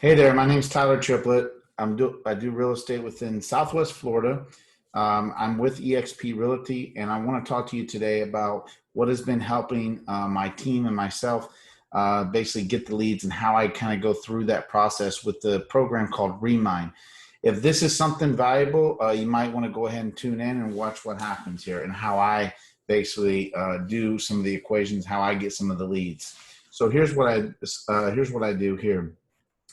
Hey there, my name's Tyler Triplett. I do real estate within Southwest Florida. I'm with eXp Realty, and I want to talk to you today about what has been helping my team and myself basically get the leads and how I kind of go through that process with the program called Remine. If this is something valuable, you might want to go ahead and tune in and watch what happens here and how I basically do some of the equations, how I get some of the leads. So here's what I do here.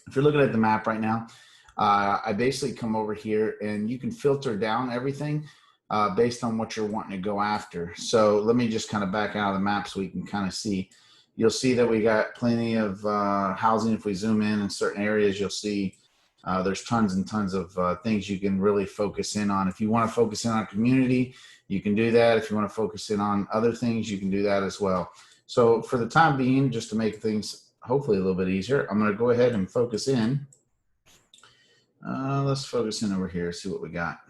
If you're looking at the map right now, I basically come over here and you can filter down everything based on what you're wanting to go after. So let me just kind of back out of the map so we can kind of see. You'll see that we got plenty of housing. If we zoom in certain areas, you'll see there's tons and tons of things you can really focus in on. If you want to focus in on community, you can do that. If you want to focus in on other things, you can do that as well. So for the time being, just to make things hopefully a little bit easier, I'm going to go ahead and focus in. Let's focus in over here, see what we got.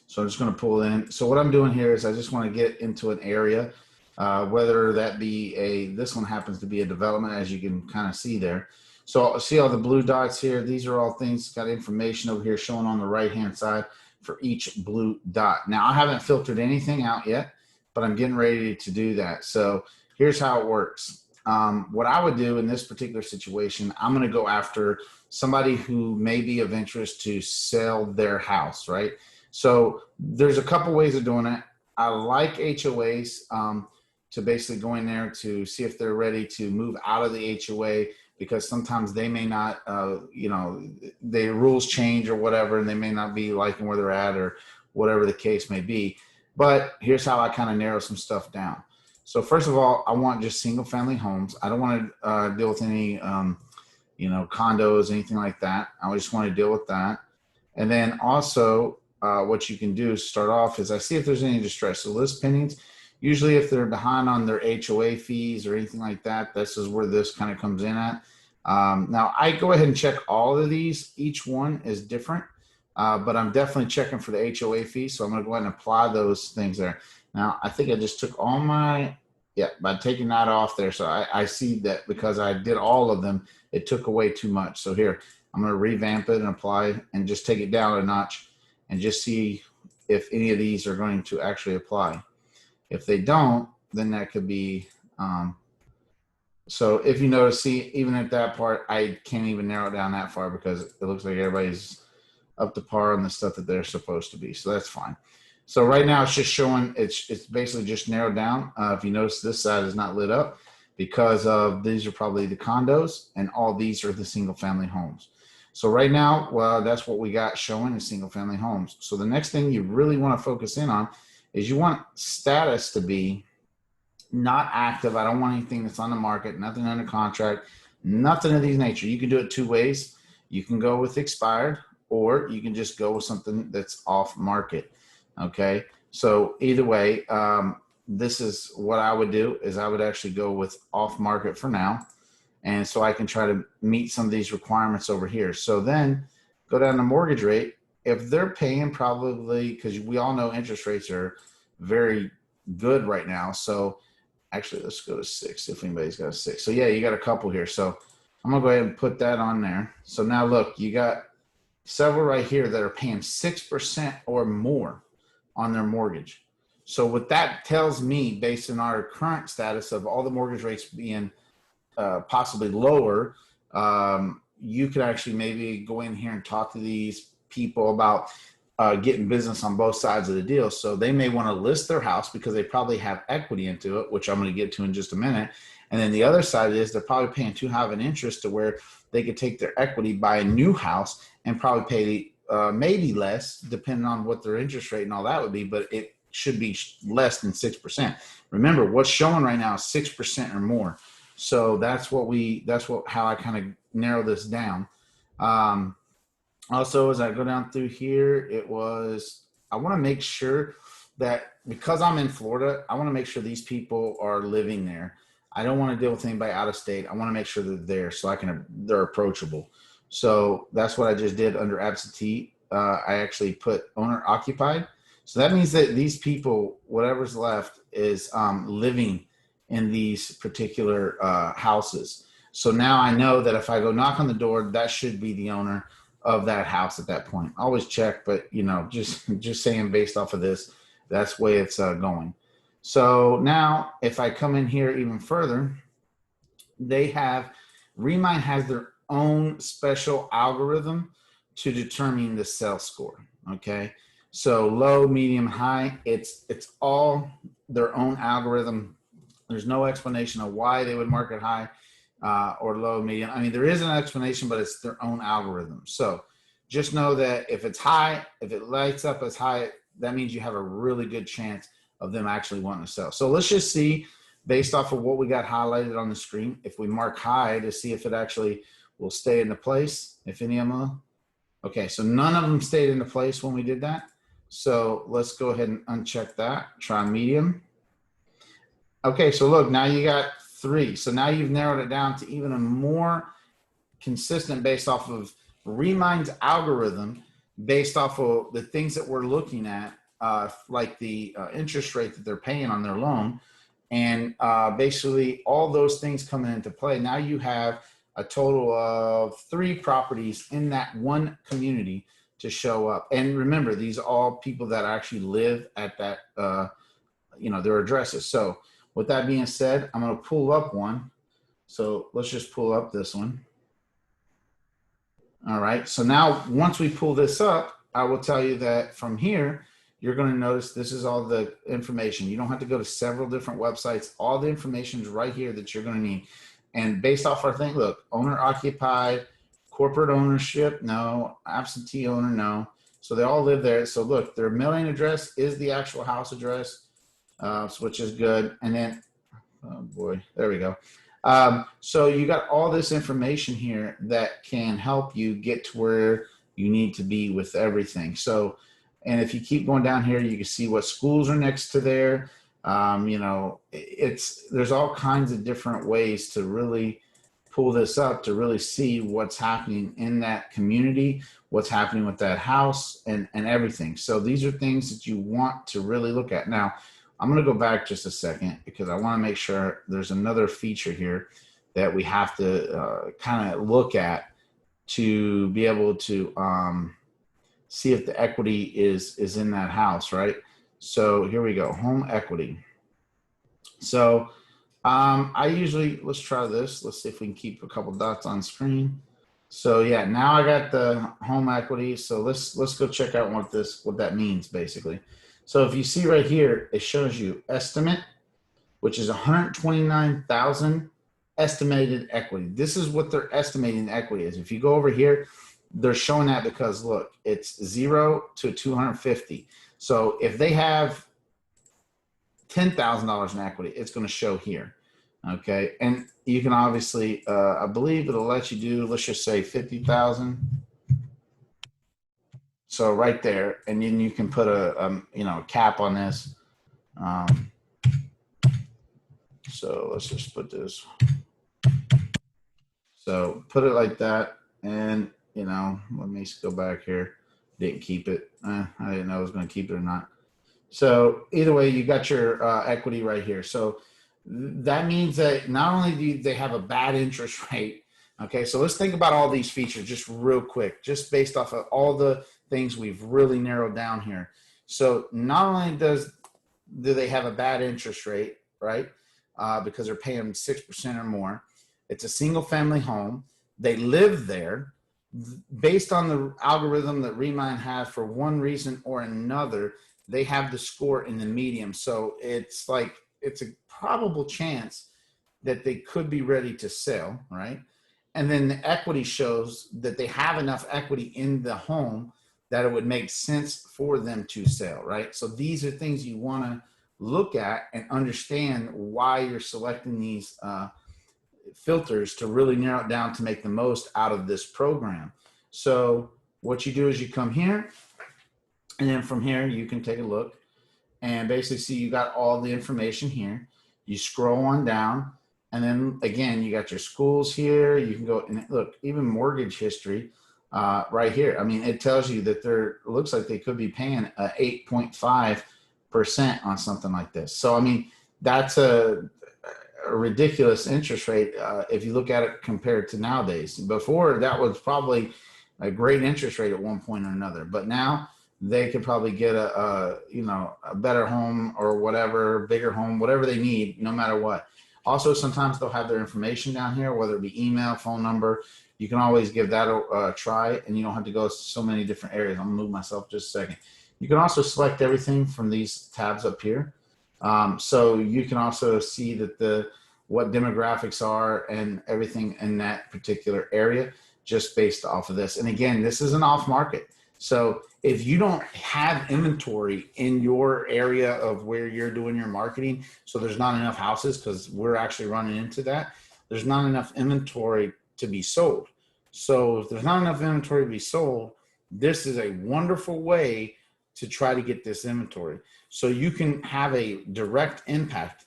So I'm just going to pull in. So what I'm doing here is I just want to get into an area, whether that be this one happens to be a development, as you can kind of see there. So see all the blue dots here. These are all things, got information over here showing on the right-hand side for each blue dot. Now I haven't filtered anything out yet, but I'm getting ready to do that. So here's how it works. What I would do in this particular situation, I'm going to go after somebody who may be of interest to sell their house, right? So there's a couple ways of doing it. I like HOAs to basically go in there to see if they're ready to move out of the HOA, because sometimes they may not, the rules change or whatever, and they may not be liking where they're at or whatever the case may be. But here's how I kind of narrow some stuff down. So first of all, I want just single family homes. I don't want to deal with any, condos, anything like that. I just want to deal with that. And then also what you can do is start off is I see if there's any distress. So list pendings, usually if they're behind on their HOA fees or anything like that, this is where this kind of comes in at. Now I go ahead and check all of these. Each one is different, but I'm definitely checking for the HOA fee. So I'm going to go ahead and apply those things there. Now, I think I just took all by taking that off there. So I see that because I did all of them, it took away too much. So here, I'm going to revamp it and apply and just take it down a notch and just see if any of these are going to actually apply. If they don't, then that could be, so if you notice, see, even at that part, I can't even narrow it down that far because it looks like everybody's up to par on the stuff that they're supposed to be. So that's fine. So right now it's just showing, it's basically just narrowed down. If you notice, this side is not lit up because of these are probably the condos and all these are the single family homes. So right now, well, that's what we got showing is single family homes. So the next thing you really want to focus in on is you want status to be not active. I don't want anything that's on the market, nothing under contract, nothing of these nature. You can do it two ways. You can go with expired, or you can just go with something that's off market. Okay, so either way, this is what I would do is I would actually go with off market for now. And so I can try to meet some of these requirements over here. So then go down to mortgage rate. If they're paying probably, because we all know interest rates are very good right now. So actually, let's go to 6 if anybody's got a 6. So yeah, you got a couple here. So I'm going to go ahead and put that on there. So now look, you got several right here that are paying 6% or more on their mortgage. So what that tells me, based on our current status of all the mortgage rates being possibly lower, you could actually maybe go in here and talk to these people about getting business on both sides of the deal. So they may want to list their house because they probably have equity into it, which I'm going to get to in just a minute. And then the other side is they're probably paying too high of an interest to where they could take their equity, buy a new house, and probably pay maybe less, depending on what their interest rate and all that would be, but it should be less than 6%. Remember, what's showing right now is 6% or more. So that's how I kind of narrow this down. Also, as I go down through here, I want to make sure that because I'm in Florida, I want to make sure these people are living there. I don't want to deal with anybody out of state. I want to make sure they're there so they're approachable. So that's what I just did under absentee. I actually put owner occupied. So that means that these people, whatever's left, is living in these particular houses. So now I know that if I go knock on the door, that should be the owner of that house at that point. Always check, but you know, just saying based off of this, that's the way it's going. So now if I come in here even further, they have, Remine has their own special algorithm to determine the sell score. Okay. So low, medium, high, it's all their own algorithm. There's no explanation of why they would mark it high or low, medium. I mean, there is an explanation, but it's their own algorithm. So just know that if it's high, if it lights up as high, that means you have a really good chance of them actually wanting to sell. So let's just see, based off of what we got highlighted on the screen, if we mark high to see if it actually will stay into place, if any of them. Okay, so none of them stayed into place when we did that. So let's go ahead and uncheck that. Try medium. Okay, so look, now you got 3. So now you've narrowed it down to even a more consistent based off of Remine's algorithm, based off of the things that we're looking at, like the interest rate that they're paying on their loan. And basically all those things coming into play. Now you have a total of 3 properties in that one community to show up. And remember, these are all people that actually live at that, you know, their addresses. So with that being said, I'm going to pull up one. So let's just pull up this one. All right. So now once we pull this up, I will tell you that from here, you're going to notice this is all the information. You don't have to go to several different websites. All the information is right here that you're going to need. And based off our thing, look, owner occupied, corporate ownership, no, absentee owner, no. So they all live there. So look, their mailing address is the actual house address, which is good. And then, oh boy, there we go. So you got all this information here that can help you get to where you need to be with everything. So, and if you keep going down here, you can see what schools are next to there. You know, there's all kinds of different ways to really pull this up to really see what's happening in that community, what's happening with that house and everything. So these are things that you want to really look at. Now, I'm going to go back just a second because I want to make sure there's another feature here that we have to kind of look at to be able to see if the equity is in that house, right? So here we go, home equity. So I usually, let's try this. Let's see if we can keep a couple dots on screen. So yeah, now I got the home equity. So let's go check out what that means basically. So if you see right here, it shows you estimate, which is 129,000 estimated equity. This is what they're estimating the equity is. If you go over here, they're showing that because look, it's 0 to 250. So if they have $10,000 in equity, it's going to show here. Okay. And you can obviously, I believe it'll let you do, let's just say 50,000. So right there, and then you can put a you know, cap on this. So let's just put this. So put it like that. And, you know, let me go back here. Didn't keep it. I didn't know I was going to keep it or not. So either way, you got your equity right here. So that means that not only do they have a bad interest rate. Okay, so let's think about all these features just real quick, just based off of all the things we've really narrowed down here. So not only do they have a bad interest rate, right? Because they're paying 6% or more. It's a single family home. They live there. Based on the algorithm that Remine has, for one reason or another, they have the score in the medium. So it's like, it's a probable chance that they could be ready to sell, right? And then the equity shows that they have enough equity in the home that it would make sense for them to sell, right? So these are things you want to look at and understand why you're selecting these filters to really narrow it down to make the most out of this program. So what you do is you come here, and then from here you can take a look and basically see you got all the information here. You scroll on down, and then again, you got your schools here. You can go and look, even mortgage history right here. I mean, it tells you that it looks like they could be paying 8.5% on something like this. So, I mean, that's a a ridiculous interest rate if you look at it compared to nowadays. Before, that was probably a great interest rate at one point or another, but now they could probably get a better home or whatever, bigger home, whatever they need, no matter what. Also, sometimes they'll have their information down here, whether it be email, phone number. You can always give that a try, and you don't have to go to so many different areas. I'm gonna move myself just a second. You can also select everything from these tabs up here. So you can also see that what demographics are and everything in that particular area just based off of this. And again, this is an off market. So if you don't have inventory in your area of where you're doing your marketing, so there's not enough houses, because we're actually running into that, there's not enough inventory to be sold. So if there's not enough inventory to be sold, this is a wonderful way to try to get this inventory. So you can have a direct impact.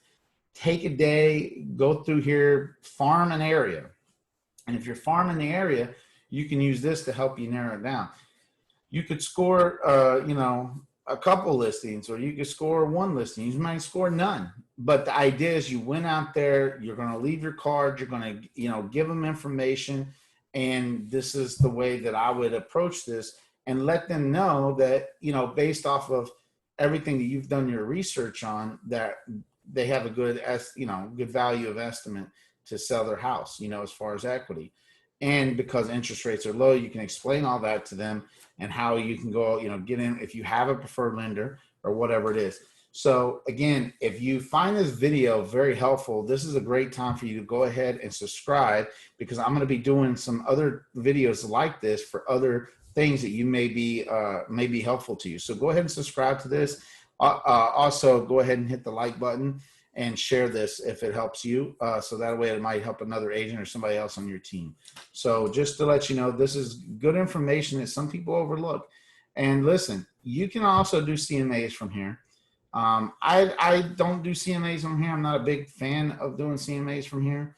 Take a day, go through here, farm an area. And if you're farming the area, you can use this to help you narrow it down. You could score, a couple listings, or you could score one listing. You might score none. But the idea is you went out there, you're going to leave your card, you're going to, give them information. And this is the way that I would approach this, and let them know that, based off of everything that you've done your research on, that they have a good value of estimate to sell their house, as far as equity. And because interest rates are low, you can explain all that to them and how you can go, get in if you have a preferred lender or whatever it is. So again, if you find this video very helpful, this is a great time for you to go ahead and subscribe, because I'm going to be doing some other videos like this for other things that you may be helpful to you. So go ahead and subscribe to this. Also, go ahead and hit the like button and share this if it helps you. So that way it might help another agent or somebody else on your team. So just to let you know, this is good information that some people overlook. And listen, you can also do CMAs from here. I don't do CMAs from here. I'm not a big fan of doing CMAs from here,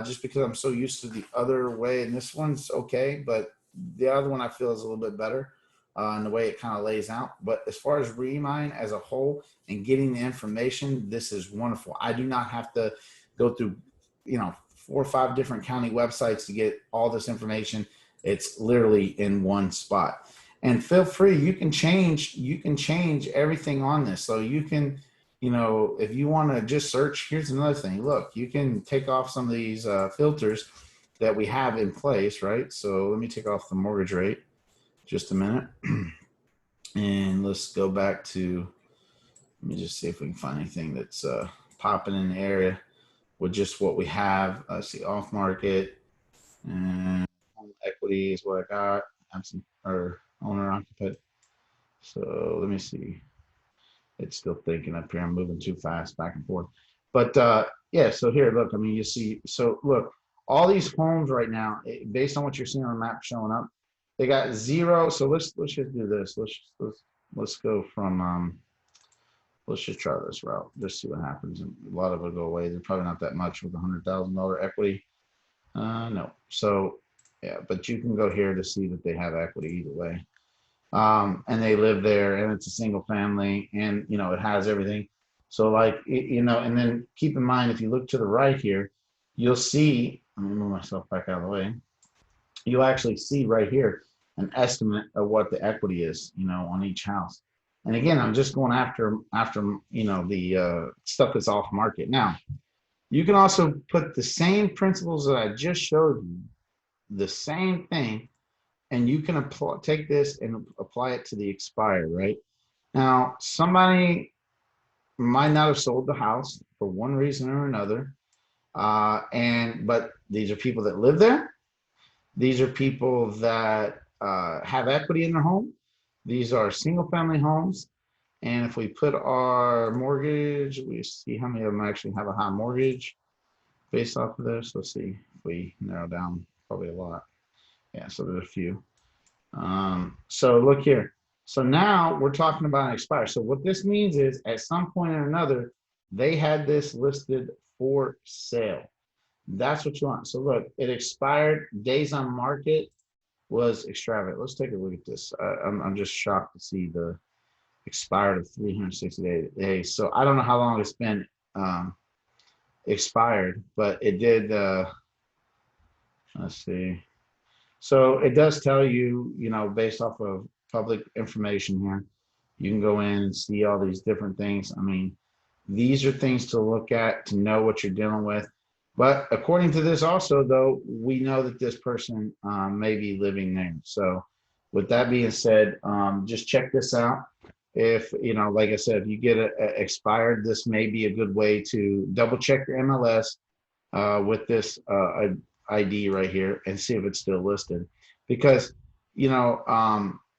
just because I'm so used to the other way. And this one's okay, but the other one I feel is a little bit better in the way it kind of lays out. But as far as Remine as a whole and getting the information, this is wonderful. I do not have to go through, 4 or 5 different county websites to get all this information. It's literally in one spot. And feel free, you can change everything on this. So you can, if you want to just search, here's another thing. Look, you can take off some of these filters that we have in place, right? So let me take off the mortgage rate just a minute. And let's go back to, let me just see if we can find anything that's popping in the area with just what we have. See, off market and home equity is what I got. I'm some, or owner occupant. So let me see. It's still thinking up here. I'm moving too fast back and forth. But yeah, so here, look, I mean, you see, so look, all these homes right now, based on what you're seeing on the map showing up, they got 0. So let's just do this. Let's go from let's just try this route. Just see what happens. And a lot of it will go away. There's probably not that much with $100,000 equity. No. So yeah, but you can go here to see that they have equity either way. And they live there, and it's a single family, and it has everything. So like, and then keep in mind, if you look to the right here, you'll see, let me move myself back out of the way. You'll actually see right here an estimate of what the equity is, on each house. And again, I'm just going after the stuff that's off market. Now, you can also put the same principles that I just showed you, the same thing, and you can take this and apply it to the expired, right? Now, somebody might not have sold the house for one reason or another, but these are people that live there. These are people that have equity in their home. These are single-family homes. And if we put our mortgage, we see how many of them actually have a high mortgage based off of this. Let's see if we narrow down, probably a lot. Yeah, so there's a few. So look here. So now we're talking about an expire. So what this means is at some point or another, they had this listed for sale. That's what you want. So look, it expired. Days on market was extravagant. Let's take a look at this. I'm just shocked to see the expired of 360 days. So I don't know how long it's been expired, but it did, let's see. So it does tell you, you know, based off of public information here, you can go in and see all these different things. I mean, these are things to look at to know what you're dealing with. But according to this also, though, we know that this person may be living there. So with that being said, just check this out. If, you know, like I said, if you get a expired, this may be a good way to double check your MLS with this ID right here and see if it's still listed. Because, you know,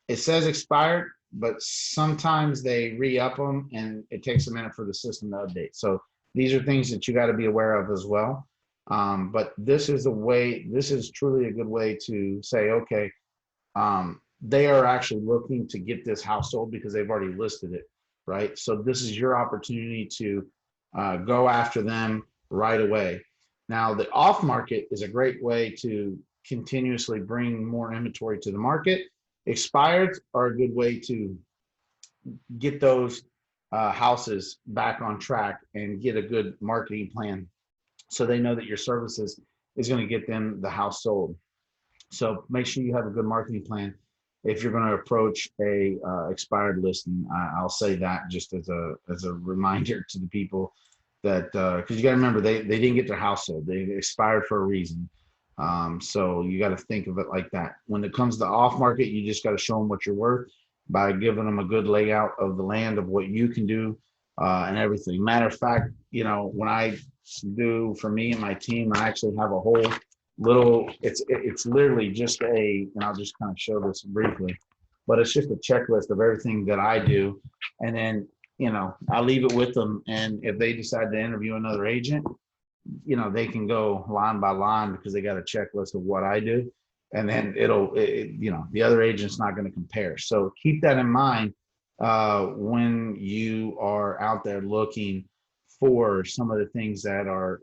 it says expired, but sometimes they re-up them and it takes a minute for the system to update. So these are things that you got to be aware of as well. But this is a way, this is truly a good way to say, okay, they are actually looking to get this house sold because they've already listed it, right? So this is your opportunity to go after them right away. Now, the off market is a great way to continuously bring more inventory to the market. Expireds are a good way to get those houses back on track and get a good marketing plan so they know that your services is going to get them the house sold. So make sure you have a good marketing plan if you're going to approach a expired listing. I'll say that just as a reminder to the people that because you got to remember they didn't get their house sold, they expired for a reason. So you got to think of it like that. When it comes to off market, you just got to show them what you're worth by giving them a good layout of the land of what you can do and everything. Matter of fact, you know, when I do for me and my team, I actually have a whole little, it's literally just and I'll just kind of show this briefly, but it's just a checklist of everything that I do. And then, you know, I'll leave it with them. And if they decide to interview another agent, you know, they can go line by line because they got a checklist of what I do. And then you know, the other agent's not going to compare. So keep that in mind when you are out there looking for some of the things that are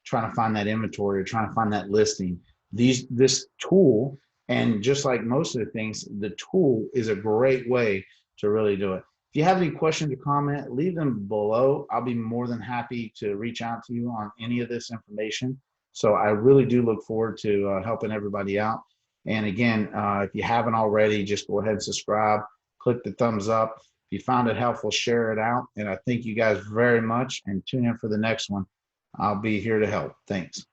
trying to find that inventory or trying to find that listing. This tool, and just like most of the things, the tool is a great way to really do it. If you have any questions or comment, leave them below. I'll be more than happy to reach out to you on any of this information. So I really do look forward to helping everybody out. And again, if you haven't already, just go ahead and subscribe, click the thumbs up. If you found it helpful, share it out. And I thank you guys very much and tune in for the next one. I'll be here to help. Thanks.